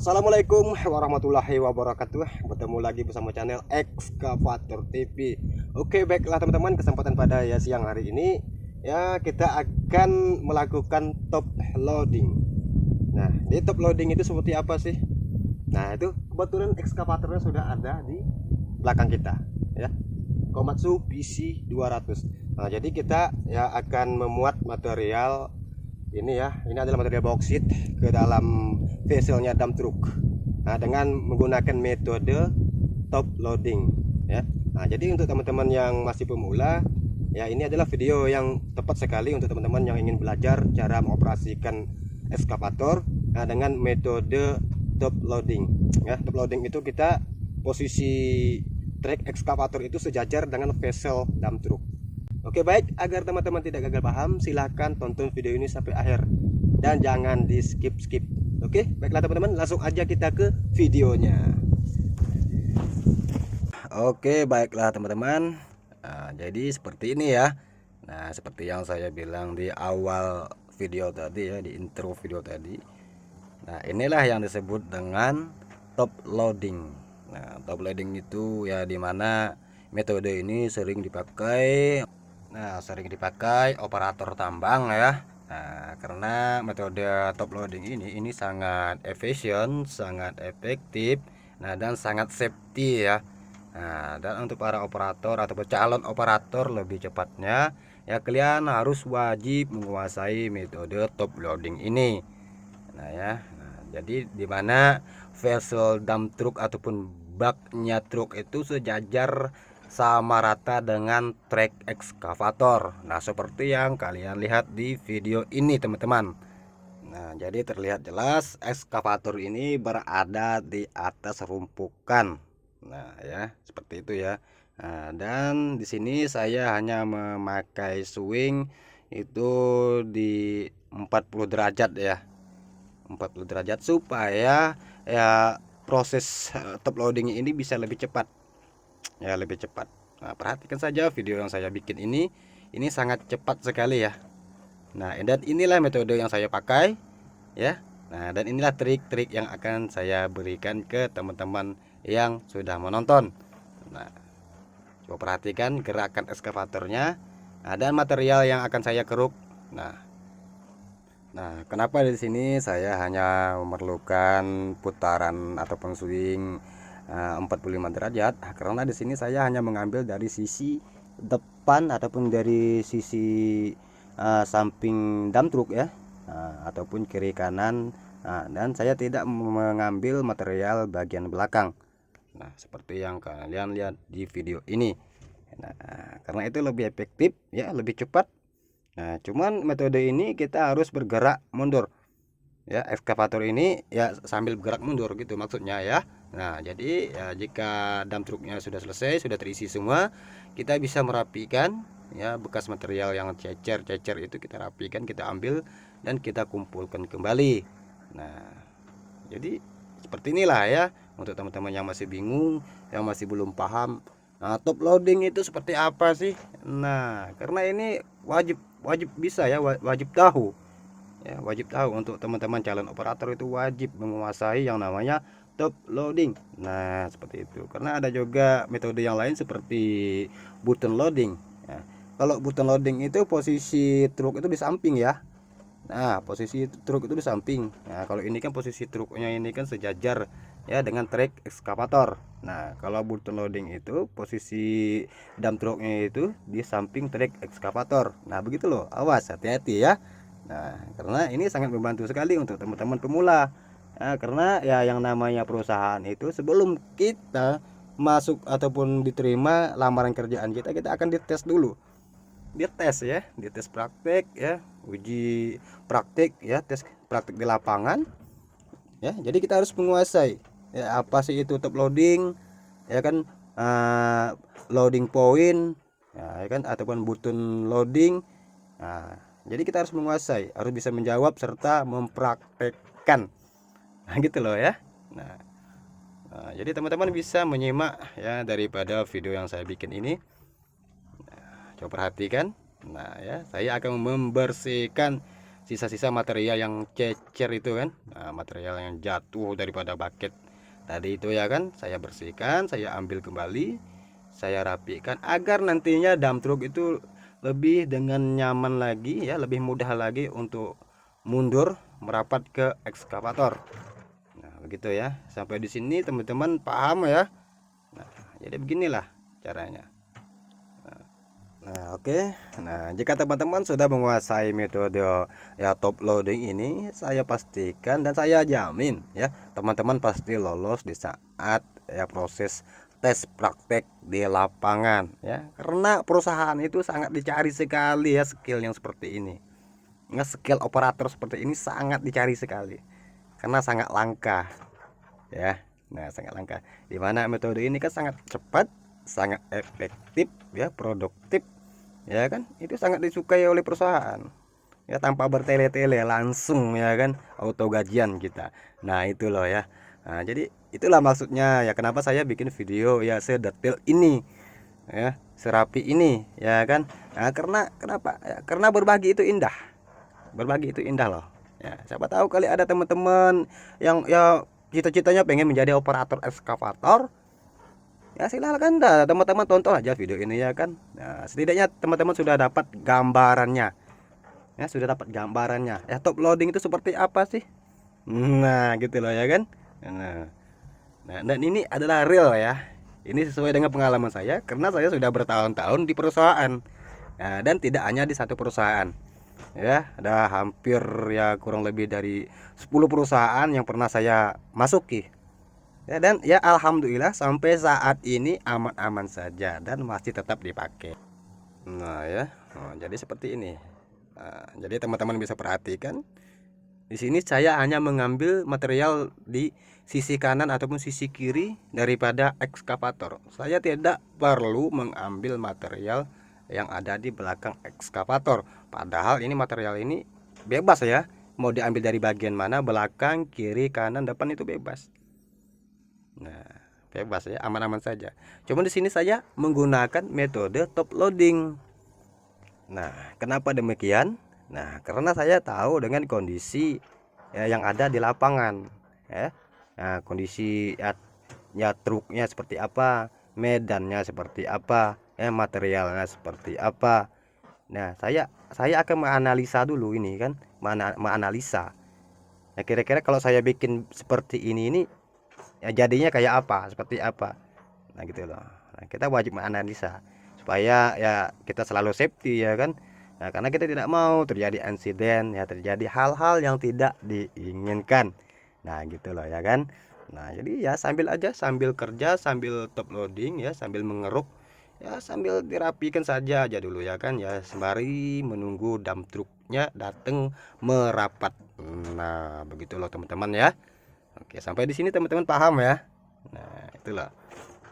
Assalamualaikum warahmatullahi wabarakatuh. Bertemu lagi bersama channel Excavator TV. Oke, baiklah teman-teman, kesempatan pada siang hari ini kita akan melakukan top loading. Nah, di top loading itu seperti apa sih? Nah, itu kebetulan ekskavatornya sudah ada di belakang kita ya. Komatsu BC 200. Nah, jadi kita akan memuat material ini adalah material bauksit ke dalam vesselnya dump truck. Nah, dengan menggunakan metode top loading ya. Nah, jadi untuk teman-teman yang masih pemula ini adalah video yang tepat sekali untuk teman-teman yang ingin belajar cara mengoperasikan ekskavator dengan metode top loading ya. Top loading itu kita posisi trek ekskavator itu sejajar dengan vessel dump truck. Oke, baik, agar teman-teman tidak gagal paham, silahkan tonton video ini sampai akhir dan jangan di skip-skip. Oke, baiklah teman-teman, langsung aja kita ke videonya. Oke, baiklah teman-teman. Nah, jadi seperti ini ya. Nah, seperti yang saya bilang di awal video tadi ya, di intro video tadi. Nah, inilah yang disebut dengan top loading. Nah, top loading itu ya dimana metode ini sering dipakai. Sering dipakai operator tambang ya. Nah, karena metode top loading ini sangat efisien, sangat efektif, dan sangat safety ya. Nah, dan untuk para operator atau calon operator lebih cepatnya kalian harus wajib menguasai metode top loading ini. Jadi dimana vessel dump truck ataupun baknya truk itu sejajar sama rata dengan trek ekskavator. Nah, seperti yang kalian lihat di video ini teman-teman. Nah, jadi terlihat jelas ekskavator ini berada di atas rumpukan. Nah, ya, seperti itu ya. Nah, dan di sini saya hanya memakai swing itu di 40 derajat ya. 40 derajat supaya proses top loading ini bisa lebih cepat. Lebih cepat. Nah, perhatikan saja video yang saya bikin ini sangat cepat sekali ya. Nah, dan inilah metode yang saya pakai ya. Nah, dan inilah trik-trik yang akan saya berikan ke teman-teman yang sudah menonton. Nah, coba perhatikan gerakan ekskavatornya, dan material yang akan saya keruk. Nah, kenapa di sini saya hanya memerlukan putaran ataupun swing 45 derajat? Karena di sini saya hanya mengambil dari sisi depan ataupun dari sisi samping dump truck ya, ataupun kiri kanan. Dan saya tidak mengambil material bagian belakang. Nah, seperti yang kalian lihat di video ini. Nah, karena itu lebih efektif ya, lebih cepat. Nah, cuman metode ini kita harus bergerak mundur ya. Ekskavator ini ya sambil bergerak mundur gitu maksudnya ya. Nah, jadi jika dump truknya sudah selesai, sudah terisi semua, kita bisa merapikan ya bekas material yang cecer itu kita rapikan, kita ambil dan kita kumpulkan kembali. Nah, jadi seperti inilah ya untuk teman-teman yang masih bingung, yang masih belum paham. Nah, top loading itu seperti apa sih? Nah, karena ini wajib bisa ya, wajib tahu. Ya, wajib tahu untuk teman-teman calon operator itu wajib menguasai yang namanya top loading. Nah, seperti itu. Karena ada juga metode yang lain seperti button loading. Ya, kalau button loading itu posisi truk itu di samping ya. Nah, posisi truk itu di samping. Nah, kalau ini kan posisi truknya ini kan sejajar ya dengan trek ekskavator. Nah, kalau button loading itu posisi dump truknya itu di samping trek ekskavator. Nah, begitu loh. Awas, hati-hati ya. Nah, karena ini sangat membantu sekali untuk teman-teman pemula. Karena ya yang namanya perusahaan itu sebelum kita masuk ataupun diterima lamaran kerjaan kita akan dites dulu. Dites ya, dites praktek ya, uji praktek ya, tes praktek di lapangan ya. Jadi kita harus menguasai ya apa sih itu top loading ya kan, loading point ya kan, ataupun button loading. Nah, jadi kita harus menguasai, harus bisa menjawab serta mempraktekkan. Nah, gitu loh ya. Nah, jadi teman-teman bisa menyimak ya daripada video yang saya bikin ini. Coba perhatikan. Nah, ya, saya akan membersihkan sisa-sisa material yang cecer itu kan, material yang jatuh daripada bucket tadi itu ya kan, saya bersihkan, saya ambil kembali, saya rapikan agar nantinya dump truck itu lebih dengan nyaman lagi ya, lebih mudah lagi untuk mundur merapat ke ekskavator. Nah, begitu ya. Sampai di sini teman-teman paham ya. Nah, jadi beginilah caranya. Nah, oke. Nah, jika teman-teman sudah menguasai metode ya top loading ini, saya pastikan dan saya jamin ya, teman-teman pasti lolos di saat ya proses tes praktek di lapangan ya. Karena perusahaan itu sangat dicari sekali ya skill yang seperti ini. Nggak, skill operator seperti ini sangat dicari sekali. Karena sangat langka ya. Nah, sangat langka. Dimana metode ini kan sangat cepat, sangat efektif ya, produktif ya kan, itu sangat disukai oleh perusahaan ya, tanpa bertele-tele langsung ya kan, auto gajian kita. Nah itu loh ya. Nah, jadi itulah maksudnya ya kenapa saya bikin video ya sedetail ini ya, serapi ini ya kan. Nah, karena kenapa ya, karena berbagi itu indah, berbagi itu indah loh ya. Siapa tahu kali ada teman-teman yang ya cita-citanya pengen menjadi operator ekskavator. Ya silahkan dah teman-teman tonton aja video ini ya kan. Nah, setidaknya teman-teman sudah dapat gambarannya. Ya, sudah dapat gambarannya. Ya, top loading itu seperti apa sih? Nah, gitu loh ya kan. Nah, dan ini adalah real ya. Ini sesuai dengan pengalaman saya karena saya sudah bertahun-tahun di perusahaan. Nah, dan tidak hanya di satu perusahaan. Ya, ada hampir ya kurang lebih dari 10 perusahaan yang pernah saya masuki. Ya, dan ya alhamdulillah sampai saat ini aman-aman saja dan masih tetap dipakai. Nah ya, jadi seperti ini. Jadi teman-teman bisa perhatikan di sini saya hanya mengambil material di sisi kanan ataupun sisi kiri daripada ekskavator. Saya tidak perlu mengambil material yang ada di belakang ekskavator. Padahal ini material ini bebas ya, mau diambil dari bagian mana, belakang, kiri, kanan, depan itu bebas. Nah, bebas ya, aman-aman saja. Cuma di sini saya menggunakan metode top loading. Nah, kenapa demikian? Nah, karena saya tahu dengan kondisi ya, yang ada di lapangan ya. Nah, kondisi ya truknya seperti apa, medannya seperti apa, materialnya seperti apa. Nah, saya akan menganalisa dulu ini kan, menganalisa. Nah, kira-kira kalau saya bikin seperti ini ya jadinya kayak apa, seperti apa. Nah gitu loh. Nah, kita wajib menganalisa supaya ya kita selalu safety ya kan. Nah, karena kita tidak mau terjadi insiden ya, terjadi hal-hal yang tidak diinginkan. Nah gitu loh ya kan. Nah jadi ya sambil aja, sambil kerja, sambil top loading ya, sambil mengeruk ya, sambil dirapikan saja aja dulu ya kan ya, sembari menunggu dump truknya datang merapat. Nah begitu loh teman-teman ya. Oke, sampai di sini teman-teman paham ya. Nah, itulah.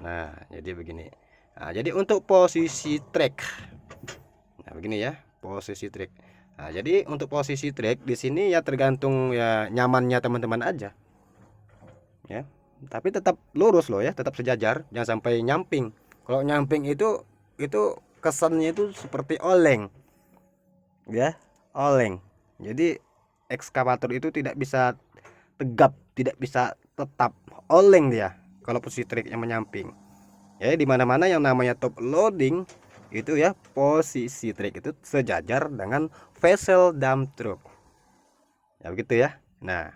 Nah, jadi begini. Nah, jadi untuk posisi trek. Nah, begini ya, posisi trek. Nah, jadi untuk posisi trek di sini ya tergantung ya nyamannya teman-teman aja. Ya. Tapi tetap lurus loh ya, tetap sejajar, jangan sampai nyamping. Kalau nyamping itu kesannya itu seperti oleng. Ya, oleng. Jadi ekskavator itu tidak bisa tegap, tidak bisa tetap, oleng dia kalau posisi triknya menyamping. Ya, di mana-mana yang namanya top loading itu ya posisi trik itu sejajar dengan vessel dump truck. Ya begitu ya. Nah,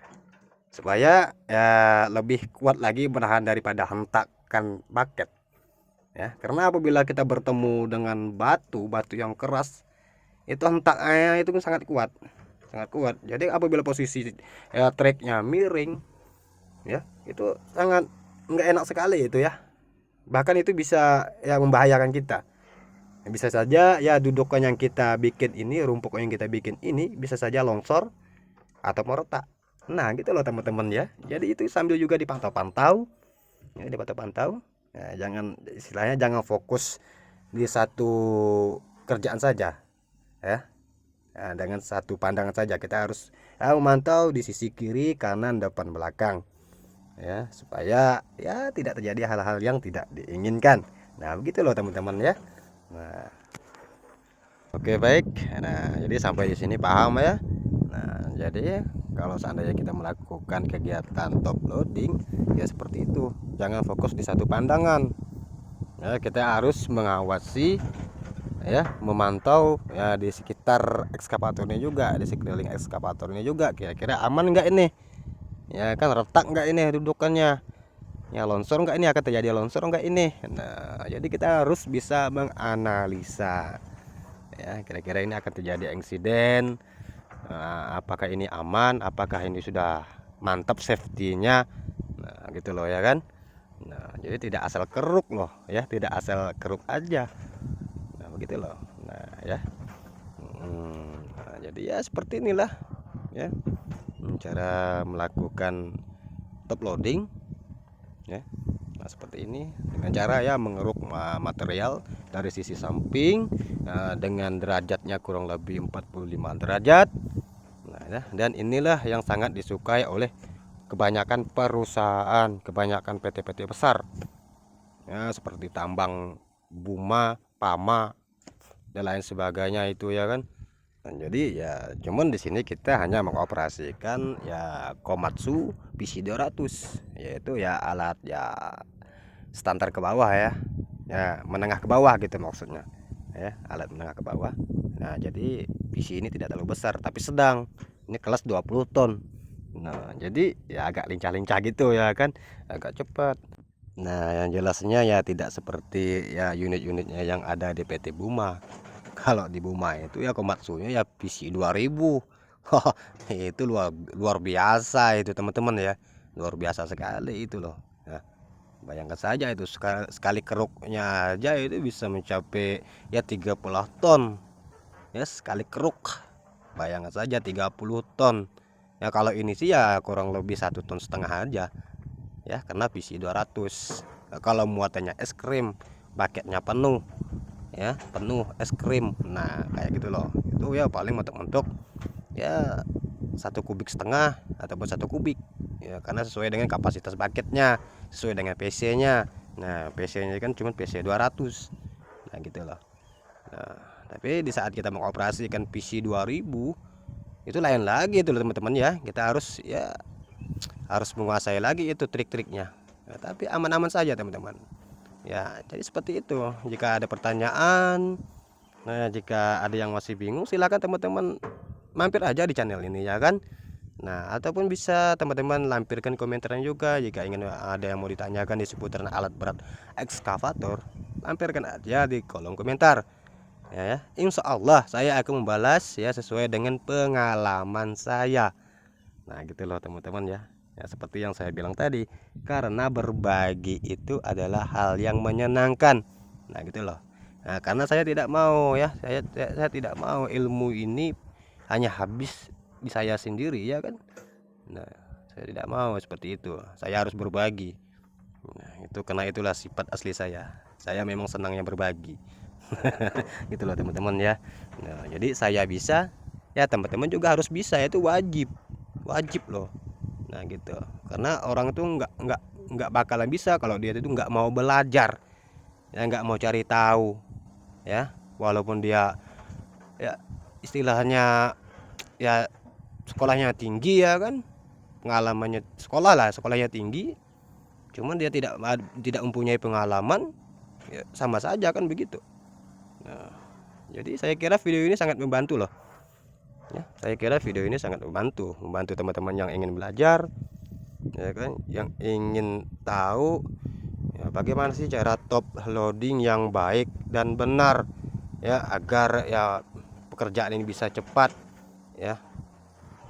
supaya ya lebih kuat lagi menahan daripada hentakan bucket. Ya, karena apabila kita bertemu dengan batu yang keras, itu hentaknya itu sangat kuat. Sangat kuat. Jadi apabila posisi ya treknya miring ya, itu sangat nggak enak sekali itu ya. Bahkan itu bisa ya membahayakan kita. Bisa saja ya dudukan yang kita bikin ini, rumput yang kita bikin ini bisa saja longsor atau meretak. Nah gitu loh teman-teman ya. Jadi itu sambil juga dipantau-pantau ya, dipantau-pantau ya, jangan istilahnya jangan fokus di satu kerjaan saja ya. Nah, dengan satu pandangan saja kita harus ya, memantau di sisi kiri, kanan, depan, belakang ya, supaya ya tidak terjadi hal-hal yang tidak diinginkan. Nah begitu loh teman-teman ya. Nah oke baik. Nah jadi sampai di sini paham ya. Nah, jadi kalau seandainya kita melakukan kegiatan top loading ya seperti itu, jangan fokus di satu pandangan ya, kita harus mengawasi ya, memantau ya di sekitar ekskavatornya juga, di sekeliling ekskavatornya juga, kira-kira aman nggak ini ya kan, retak nggak ini dudukannya ya, longsor nggak ini, akan terjadi longsor nggak ini. Nah, jadi kita harus bisa menganalisa ya, kira-kira ini akan terjadi insiden. Apakah ini aman, apakah ini sudah mantap safety-nya, nah gitu loh ya kan. Nah, jadi tidak asal keruk loh ya, tidak asal keruk aja, nah begitu loh. Nah ya, nah, jadi ya seperti inilah ya, cara melakukan top loading ya. Nah, seperti ini dengan cara ya mengeruk material dari sisi samping dengan derajatnya kurang lebih 45 derajat. Nah, ya, dan inilah yang sangat disukai oleh kebanyakan perusahaan, kebanyakan PT-PT besar ya, seperti tambang Buma, Pama dan lain sebagainya itu ya kan. Nah, jadi ya cuman di sini kita hanya mengoperasikan ya Komatsu PC200, yaitu ya alat ya standar ke bawah ya, ya menengah ke bawah gitu maksudnya ya, alat menengah ke bawah. Nah, jadi PC ini tidak terlalu besar tapi sedang, ini kelas 20 ton. Nah, jadi ya agak lincah-lincah gitu ya kan, agak cepat. Nah, yang jelasnya ya tidak seperti ya unit-unitnya yang ada di PT Buma. Kalau di Buma itu ya Komatsunya ya PC 2000. Itu luar luar biasa itu teman-teman ya. Luar biasa sekali itu loh. Nah, bayangkan saja itu sekali keruknya aja itu bisa mencapai ya 30 ton. Ya, sekali keruk. Bayangkan saja 30 ton. Ya kalau ini sih ya kurang lebih 1,5 ton aja. Ya, karena PC 200. Kalau muatannya es krim, bucketnya penuh ya, penuh es krim, nah kayak gitu loh, itu ya paling mentok-mentok ya 1,5 kubik ataupun 1 kubik ya, karena sesuai dengan kapasitas bucketnya, sesuai dengan PC-nya. Nah, PC-nya kan cuma PC 200, nah gitu loh. Nah, tapi di saat kita mengoperasikan PC 2000 itu lain lagi itu teman-teman ya, kita harus menguasai lagi itu trik-triknya ya, tapi aman-aman saja teman-teman ya. Jadi seperti itu, jika ada pertanyaan, nah jika ada yang masih bingung silakan teman-teman mampir aja di channel ini ya kan. Nah, ataupun bisa teman-teman lampirkan komentarnya juga jika ingin ada yang mau ditanyakan di seputaran alat berat ekskavator, lampirkan aja di kolom komentar ya. Insya Allah saya akan membalas ya sesuai dengan pengalaman saya. Nah gitu loh teman-teman ya. Ya seperti yang saya bilang tadi, karena berbagi itu adalah hal yang menyenangkan. Nah gitu loh. Nah, karena saya tidak mau ya, saya tidak mau ilmu ini hanya habis di saya sendiri ya kan. Nah, saya tidak mau seperti itu. Saya harus berbagi. Nah, itu karena itulah sifat asli saya. Saya memang senangnya berbagi. Gitu loh teman-teman ya. Nah, jadi saya bisa, ya teman-teman juga harus bisa, itu wajib loh. Nah gitu, karena orang tuh nggak bakalan bisa kalau dia itu nggak mau belajar ya, nggak mau cari tahu ya, walaupun dia ya istilahnya ya sekolahnya tinggi ya kan, pengalamannya sekolahnya tinggi, cuman dia tidak mempunyai pengalaman ya, sama saja kan begitu. Nah, jadi saya kira video ini sangat membantu loh ya, saya kira video ini sangat membantu teman-teman yang ingin belajar ya kan, yang ingin tahu ya, bagaimana sih cara top loading yang baik dan benar ya, agar ya pekerjaan ini bisa cepat ya,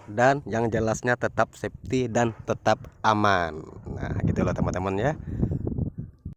dan yang jelasnya tetap safety dan tetap aman. Nah gitu loh teman-teman ya.